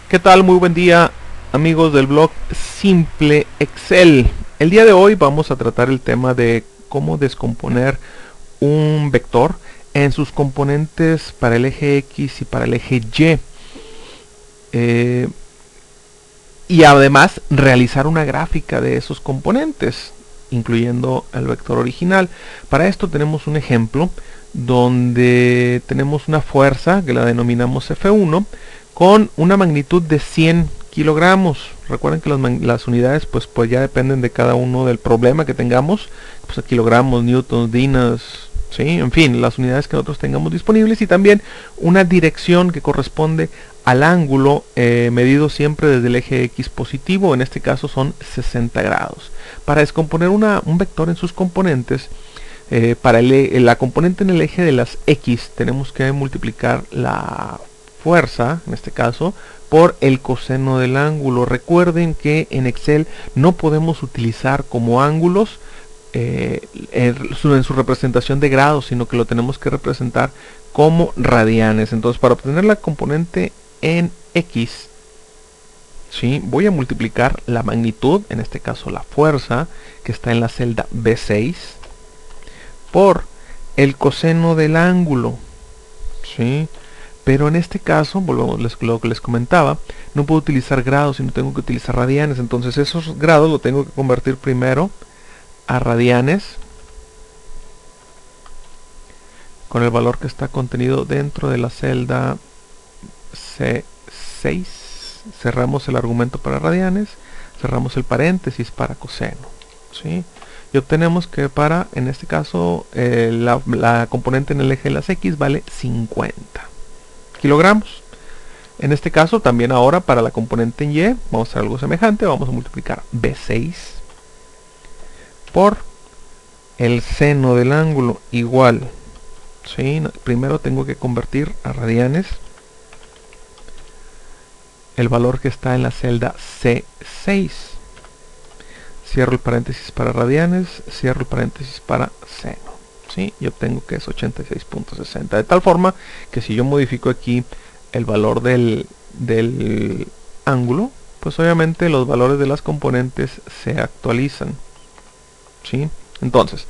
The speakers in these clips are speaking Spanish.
¿Qué tal? Muy buen día, amigos del blog Simple Excel. El día de hoy vamos a tratar el tema de cómo descomponer un vector en sus componentes para el eje X y para el eje Y. Y además realizar una gráfica de esos componentes, incluyendo el vector original. Para esto tenemos un ejemplo donde tenemos una fuerza que la denominamos F1 con una magnitud de 100 kilogramos. Recuerden que las unidades pues ya dependen de cada uno del problema que tengamos, pues kilogramos, newtons, dinas, ¿sí? En fin, las unidades que nosotros tengamos disponibles, y también una dirección que corresponde al ángulo medido siempre desde el eje X positivo. En este caso son 60 grados. Para descomponer un vector en sus componentes, para la componente en el eje de las X tenemos que multiplicar la fuerza, en este caso, por el coseno del ángulo. Recuerden que en Excel no podemos utilizar como ángulos en su representación de grados, sino que lo tenemos que representar como radianes. Entonces, para obtener la componente en X, ¿sí?, voy a multiplicar la magnitud, en este caso la fuerza, que está en la celda B6, por el coseno del ángulo, ¿sí? Pero en este caso, volvemos a lo que les comentaba, no puedo utilizar grados, sino tengo que utilizar radianes. Entonces esos grados lo tengo que convertir primero a radianes con el valor que está contenido dentro de la celda C6. Cerramos el argumento para radianes, cerramos el paréntesis para coseno, ¿sí? Y obtenemos que para, en este caso, la componente en el eje de las X vale 50 kilogramos. En este caso, también ahora para la componente en Y, vamos a hacer algo semejante. Vamos a multiplicar B6 por el seno del ángulo igual, ¿sí? Primero tengo que convertir a radianes el valor que está en la celda C6. Cierro el paréntesis para radianes, cierro el paréntesis para seno, ¿sí? Y obtengo que es 86.60. De tal forma que si yo modifico aquí el valor del ángulo, pues obviamente los valores de las componentes se actualizan, ¿sí? Entonces,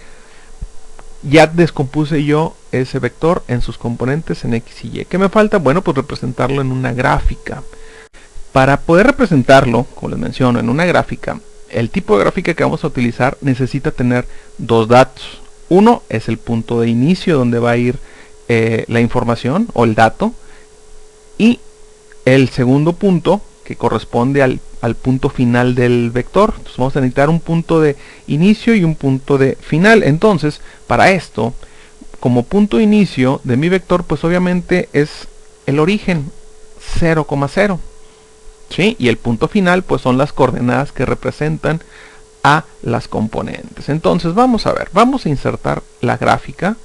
ya descompuse yo ese vector en sus componentes en X y Y. ¿Qué me falta? Bueno, pues representarlo en una gráfica. Para poder representarlo, como les menciono, en una gráfica, el tipo de gráfica que vamos a utilizar necesita tener dos datos. Uno es el punto de inicio donde va a ir la información o el dato, y el segundo punto que corresponde al punto final del vector. Entonces vamos a necesitar un punto de inicio y un punto de final. Entonces, para esto, como punto de inicio de mi vector, pues obviamente es el origen 0,0, ¿sí? Y el punto final pues son las coordenadas que representan a las componentes. Entonces vamos a ver, vamos a insertar la gráfica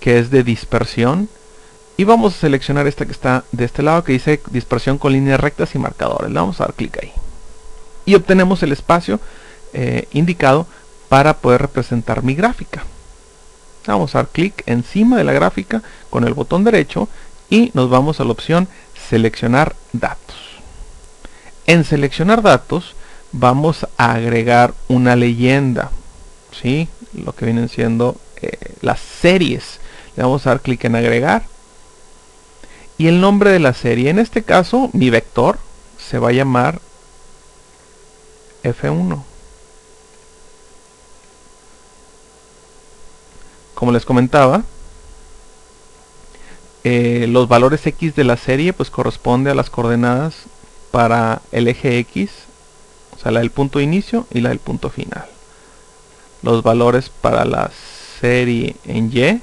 que es de dispersión, y vamos a seleccionar esta que está de este lado, que dice dispersión con líneas rectas y marcadores. Le vamos a dar clic ahí y obtenemos el espacio indicado para poder representar mi gráfica. Vamos a dar clic encima de la gráfica con el botón derecho y nos vamos a la opción seleccionar datos. En seleccionar datos vamos a agregar una leyenda, ¿sí? Lo que vienen siendo las series. Le vamos a dar clic en agregar y el nombre de la serie. En este caso mi vector se va a llamar F1. Como les comentaba, los valores X de la serie pues corresponde a las coordenadas para el eje X, o sea, la del punto de inicio y la del punto final. Los valores para la serie en Y,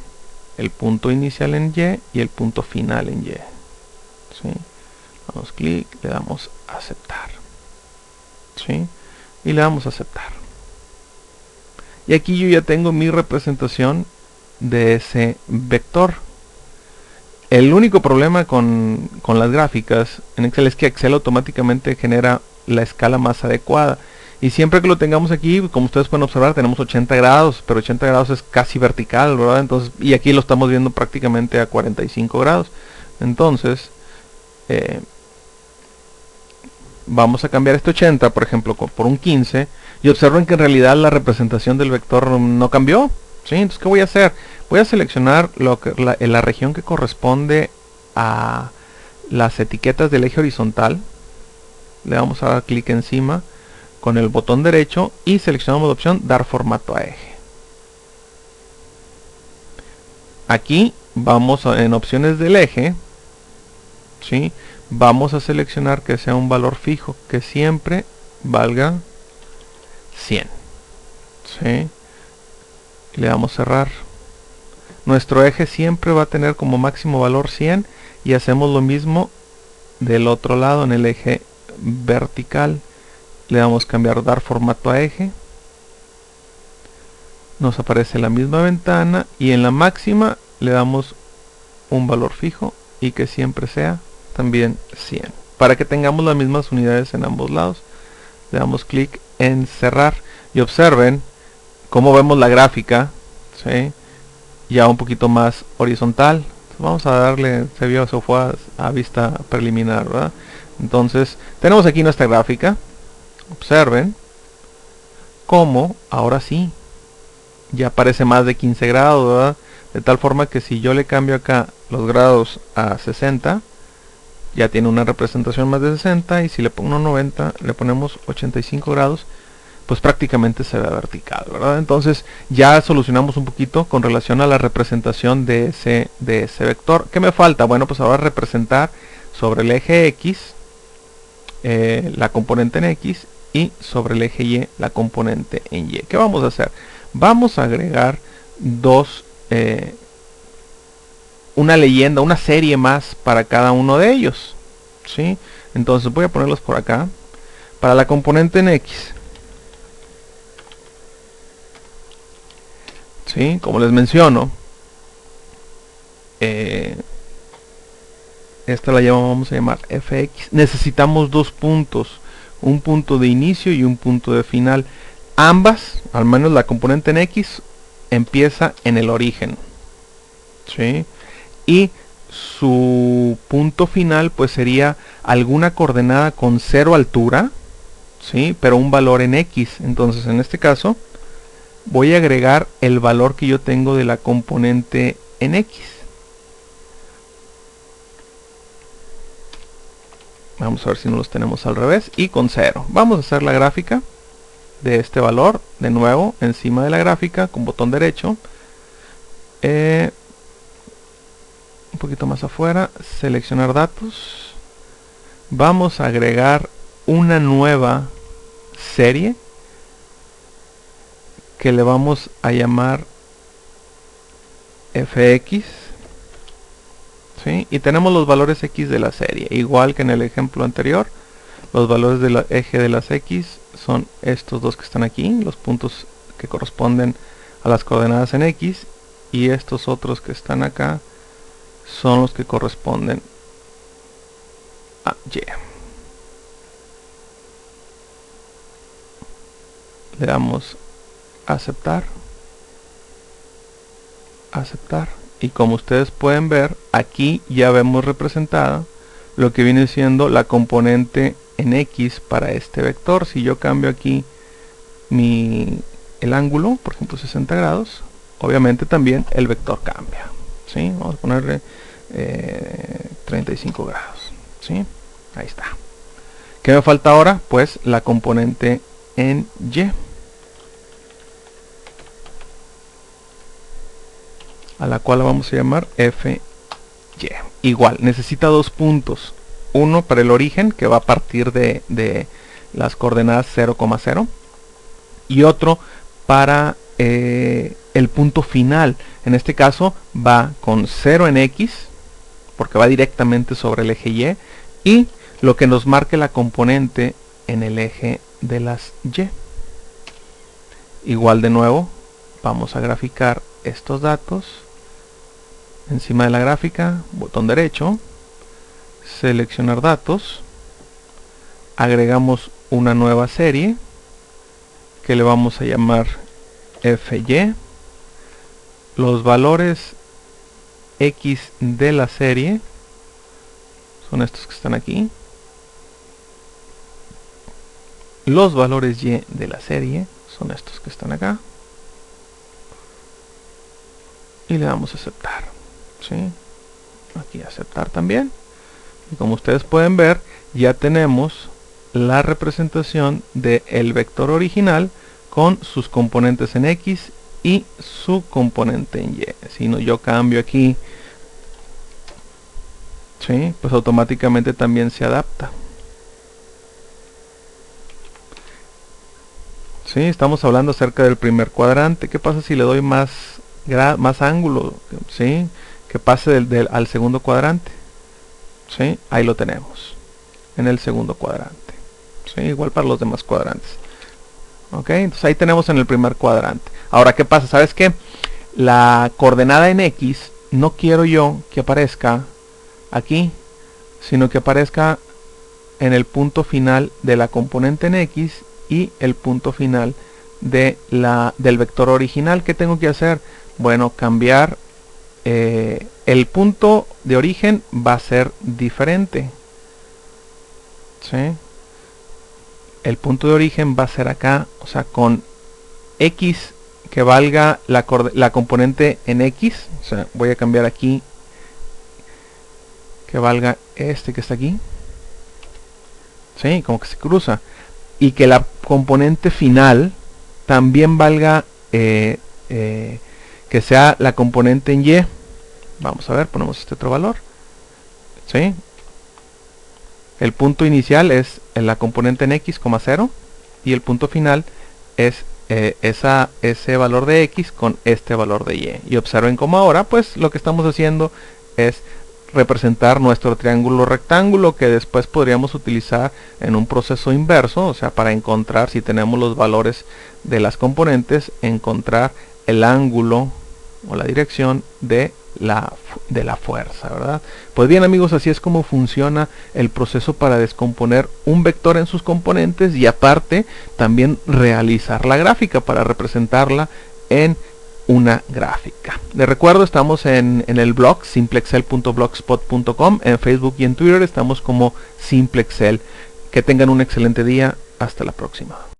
el punto inicial en Y y el punto final en Y, ¿sí? Damos clic, le damos a aceptar, ¿sí? Y le damos a aceptar. Y aquí yo ya tengo mi representación de ese vector. El único problema con las gráficas en Excel es que Excel automáticamente genera la escala más adecuada. Y siempre que lo tengamos aquí, como ustedes pueden observar, tenemos 80 grados, pero 80 grados es casi vertical, ¿verdad? Entonces, y aquí lo estamos viendo prácticamente a 45 grados. Entonces, vamos a cambiar este 80, por ejemplo, por un 15, y observen que en realidad la representación del vector no cambió. ¿Sí? Entonces, ¿qué voy a hacer? Voy a seleccionar la región que corresponde a las etiquetas del eje horizontal. Le vamos a dar clic encima con el botón derecho y seleccionamos la opción dar formato a eje. Aquí vamos en opciones del eje, ¿sí? Vamos a seleccionar que sea un valor fijo, que siempre valga 100. ¿Sí? Le damos cerrar. Nuestro eje siempre va a tener como máximo valor 100 y hacemos lo mismo del otro lado en el eje vertical. Le damos cambiar dar formato a eje. Nos aparece la misma ventana y en la máxima le damos un valor fijo y que siempre sea también 100 para que tengamos las mismas unidades en ambos lados. Le damos clic en cerrar y observen cómo vemos la gráfica, ¿sí? Ya un poquito más horizontal. Entonces vamos a darle, se fue a vista preliminar, ¿verdad? Entonces tenemos aquí nuestra gráfica. Observen cómo ahora sí ya aparece más de 15 grados, ¿verdad? De tal forma que si yo le cambio acá los grados a 60, ya tiene una representación más de 60, y si le pongo 90, le ponemos 85 grados, pues prácticamente se ve vertical, ¿verdad? Entonces ya solucionamos un poquito con relación a la representación de ese vector. ¿Qué me falta? Bueno, pues ahora representar sobre el eje X la componente en X y sobre el eje Y la componente en Y. ¿Qué vamos a hacer? Vamos a agregar una leyenda, una serie más para cada uno de ellos, ¿sí? Entonces voy a ponerlos por acá. Para la componente en X, ¿sí? Como les menciono, esta la vamos a llamar fx. Necesitamos dos puntos, un punto de inicio y un punto de final. Ambas, al menos la componente en X, empieza en el origen, ¿sí? Y su punto final pues sería alguna coordenada con 0 altura, ¿sí? Pero un valor en X. Entonces en este caso voy a agregar el valor que yo tengo de la componente en X. Vamos a ver si no los tenemos al revés. Y con 0. Vamos a hacer la gráfica de este valor. De nuevo, encima de la gráfica, con botón derecho. Un poquito más afuera. Seleccionar datos. Vamos a agregar una nueva serie que le vamos a llamar fx. ¿Sí? Y tenemos los valores X de la serie, igual que en el ejemplo anterior. Los valores del eje de las X son estos dos que están aquí, los puntos que corresponden a las coordenadas en X, y estos otros que están acá son los que corresponden a Y. Le damos a aceptar, aceptar. Y como ustedes pueden ver, aquí ya vemos representada lo que viene siendo la componente en X para este vector. Si yo cambio aquí el ángulo, por ejemplo 60 grados, obviamente también el vector cambia, ¿sí? Vamos a ponerle 35 grados, ¿sí? Ahí está. ¿Qué me falta ahora? Pues la componente en Y, a la cual la vamos a llamar fy. Igual, necesita dos puntos. Uno para el origen, que va a partir de las coordenadas 0,0. Y otro para el punto final. En este caso va con 0 en X, porque va directamente sobre el eje Y. Y lo que nos marque la componente en el eje de las Y. Igual de nuevo, vamos a graficar estos datos. Encima de la gráfica, botón derecho, seleccionar datos, agregamos una nueva serie que le vamos a llamar fy. Los valores X de la serie son estos que están aquí, los valores y de la serie, son estos que están acá, y le damos a aceptar, ¿sí? Aquí aceptar también, y como ustedes pueden ver, ya tenemos la representación del vector original con sus componentes en X y su componente en Y. Si no, yo cambio aquí, ¿sí? Pues automáticamente también se adapta. ¿Sí? Estamos hablando acerca del primer cuadrante. ¿Qué pasa si le doy más ángulo? ¿Sí? Que pase al segundo cuadrante. ¿Sí? Ahí lo tenemos, en el segundo cuadrante. ¿Sí? Igual para los demás cuadrantes. ¿Ok? Entonces ahí tenemos en el primer cuadrante. Ahora, ¿qué pasa? ¿Sabes qué? La coordenada en X no quiero yo que aparezca aquí, sino que aparezca en el punto final de la componente en X y el punto final de del vector original. ¿Qué tengo que hacer? Bueno, cambiar el punto de origen va a ser diferente, ¿sí? El punto de origen va a ser acá, o sea, con X que valga la componente en X, o sea, voy a cambiar aquí que valga este que está aquí, ¿sí? Como que se cruza, y que la componente final también valga que sea la componente en Y. Vamos a ver, ponemos este otro valor, ¿sí? El punto inicial es la componente en X, 0, y el punto final es ese valor de X con este valor de Y. Y observen cómo ahora pues lo que estamos haciendo es representar nuestro triángulo rectángulo, que después podríamos utilizar en un proceso inverso, o sea, para encontrar, si tenemos los valores de las componentes, encontrar el ángulo o la dirección de la fuerza, ¿verdad? Pues bien, amigos, así es como funciona el proceso para descomponer un vector en sus componentes, y aparte también realizar la gráfica para representarla en una gráfica. Les recuerdo, estamos en el blog simplexcel.blogspot.com, en Facebook y en Twitter estamos como simplexcel. Que tengan un excelente día, hasta la próxima.